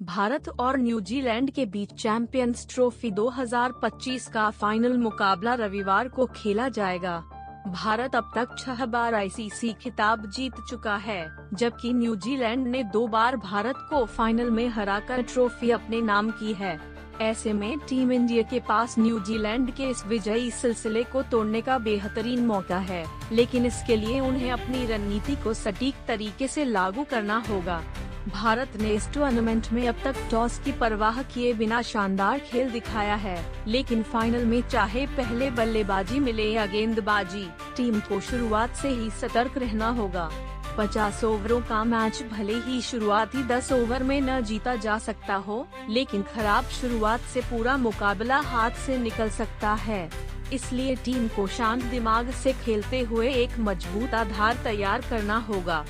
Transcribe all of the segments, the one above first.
भारत और न्यूजीलैंड के बीच champions trophy 2025 का फाइनल मुकाबला रविवार को खेला जाएगा। भारत अब तक 6 बार आईसीसी खिताब जीत चुका है, जबकि न्यूजीलैंड ने 2 बार भारत को फाइनल में हराकर ट्रॉफी अपने नाम की है। ऐसे में टीम इंडिया के पास न्यूजीलैंड के इस विजयी सिलसिले को तोड़ने का बेहतरीन मौका है, लेकिन इसके लिए उन्हें अपनी रणनीति को सटीक तरीके से लागू करना होगा। भारत ने इस टूर्नामेंट में अब तक टॉस की परवाह किए बिना शानदार खेल दिखाया है, लेकिन फाइनल में चाहे पहले बल्लेबाजी मिले या गेंदबाजी, टीम को शुरुआत से ही सतर्क रहना होगा। 50 ओवरों का मैच भले ही शुरुआती 10 ओवर में न जीता जा सकता हो, लेकिन खराब शुरुआत से पूरा मुकाबला हाथ से निकल सकता है। इसलिए टीम को शांत दिमाग से खेलते हुए एक मजबूत आधार तैयार करना होगा।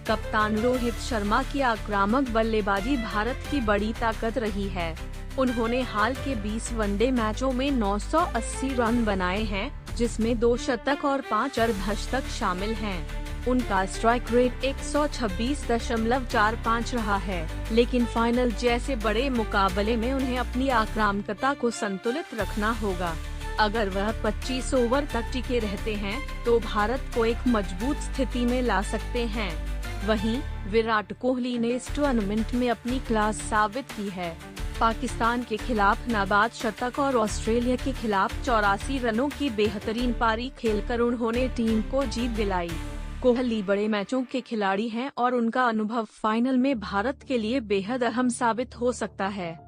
कप्तान रोहित शर्मा की आक्रामक बल्लेबाजी भारत की बड़ी ताकत रही है। उन्होंने हाल के 20 वनडे मैचों में 980 रन बनाए हैं, जिसमें 2 शतक और 5 अर्धशतक शामिल हैं। उनका स्ट्राइक रेट 126.45 रहा है, लेकिन फाइनल जैसे बड़े मुकाबले में उन्हें अपनी आक्रामकता को संतुलित रखना होगा। अगर वह 25 ओवर तक टिके रहते हैं, तो भारत को एक मजबूत स्थिति में ला सकते हैं। वहीं विराट कोहली ने इस टूर्नामेंट में अपनी क्लास साबित की है। पाकिस्तान के खिलाफ नाबाद शतक और ऑस्ट्रेलिया के खिलाफ 84 रनों की बेहतरीन पारी खेलकर उन्होंने टीम को जीत दिलाई। कोहली बड़े मैचों के खिलाड़ी हैं और उनका अनुभव फाइनल में भारत के लिए बेहद अहम साबित हो सकता है।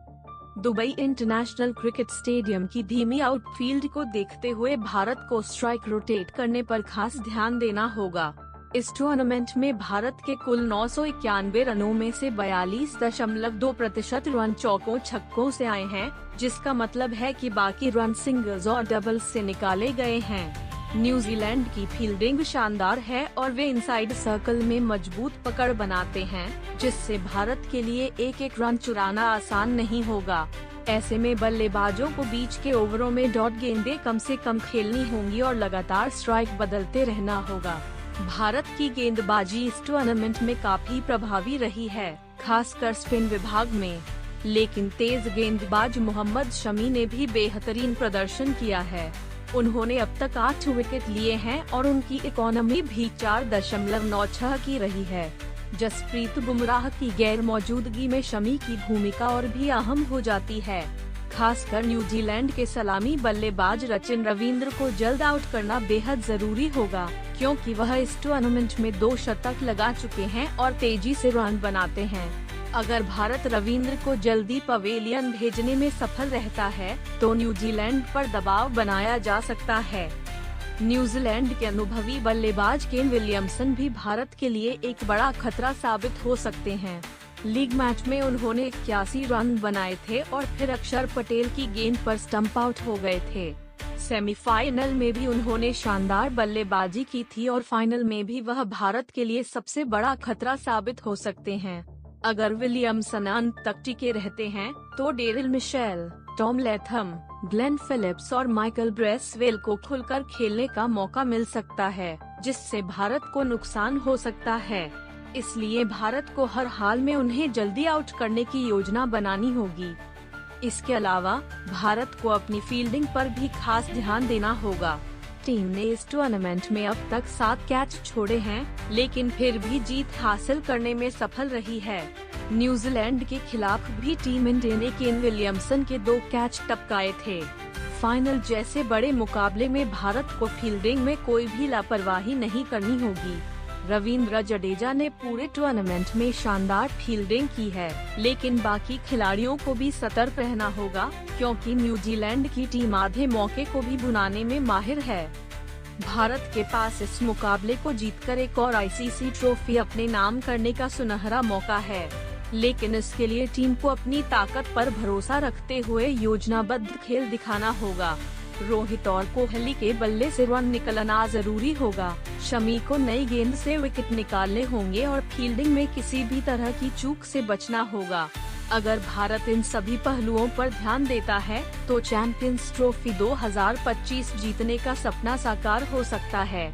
दुबई इंटरनेशनल क्रिकेट स्टेडियम की धीमी आउटफील्ड को देखते हुए भारत को स्ट्राइक रोटेट करने पर खास ध्यान देना होगा। इस टूर्नामेंट में भारत के कुल 991 रनों में से 42.2% रन चौकों छक्कों से आए हैं, जिसका मतलब है कि बाकी रन सिंगल्स और डबल्स से निकाले गए हैं। न्यूजीलैंड की फील्डिंग शानदार है और वे इनसाइड सर्कल में मजबूत पकड़ बनाते हैं, जिससे भारत के लिए एक रन चुराना आसान नहीं होगा। ऐसे में बल्लेबाजों को बीच के ओवरों में डॉट गेंदें कम से कम खेलनी होंगी और लगातार स्ट्राइक बदलते रहना होगा। भारत की गेंदबाजी इस टूर्नामेंट में काफी प्रभावी रही है, खासकर स्पिन विभाग में, लेकिन तेज गेंदबाज मोहम्मद शमी ने भी बेहतरीन प्रदर्शन किया है। उन्होंने अब तक 8 विकेट लिए हैं और उनकी इकोनॉमी भी 4.96 की रही है। जसप्रीत बुमराह की गैर मौजूदगी में शमी की भूमिका और भी अहम हो जाती है। खासकर न्यूजीलैंड के सलामी बल्लेबाज रचिन रविंद्र को जल्द आउट करना बेहद जरूरी होगा, क्योंकि वह इस टूर्नामेंट में 2 शतक लगा चुके हैं और तेजी से रन बनाते हैं। अगर भारत रविंद्र को जल्दी पवेलियन भेजने में सफल रहता है, तो न्यूजीलैंड पर दबाव बनाया जा सकता है। न्यूजीलैंड के अनुभवी बल्लेबाज केन विलियमसन भी भारत के लिए एक बड़ा खतरा साबित हो सकते हैं। लीग मैच में उन्होंने 81 रन बनाए थे और फिर अक्षर पटेल की गेंद पर स्टंप आउट हो गए थे। सेमीफाइनल में भी उन्होंने शानदार बल्लेबाजी की थी और फाइनल में भी वह भारत के लिए सबसे बड़ा खतरा साबित हो सकते हैं। अगर विलियमसन अंत तक टिके रहते हैं, तो Daryl Mitchell, Tom Latham, Glenn Phillips और माइकल ब्रेसवेल को खुलकर खेलने का मौका मिल सकता है, जिससे भारत को नुकसान हो सकता है। इसलिए भारत को हर हाल में उन्हें जल्दी आउट करने की योजना बनानी होगी। इसके अलावा भारत को अपनी फील्डिंग पर भी खास ध्यान देना होगा। टीम ने इस टूर्नामेंट में अब तक 7 कैच छोड़े हैं, लेकिन फिर भी जीत हासिल करने में सफल रही है। न्यूजीलैंड के खिलाफ भी टीम इंडिया ने केन विलियमसन के 2 कैच टपकाए थे। फाइनल जैसे बड़े मुकाबले में भारत को फील्डिंग में कोई भी लापरवाही नहीं करनी होगी। रविंद्र जडेजा ने पूरे टूर्नामेंट में शानदार फील्डिंग की है, लेकिन बाकी खिलाड़ियों को भी सतर्क रहना होगा, क्योंकि न्यूजीलैंड की टीम आधे मौके को भी भुनाने में माहिर है। भारत के पास इस मुकाबले को जीतकर एक और आईसीसी ट्रॉफी अपने नाम करने का सुनहरा मौका है, लेकिन इसके लिए टीम को अपनी ताकत पर भरोसा रखते हुए योजनाबद्ध खेल दिखाना होगा। रोहित और कोहली के बल्ले से रन निकलना जरूरी होगा। शमी को नई गेंद से विकेट निकालने होंगे और फील्डिंग में किसी भी तरह की चूक से बचना होगा। अगर भारत इन सभी पहलुओं पर ध्यान देता है, तो चैंपियंस ट्रॉफी 2025 जीतने का सपना साकार हो सकता है।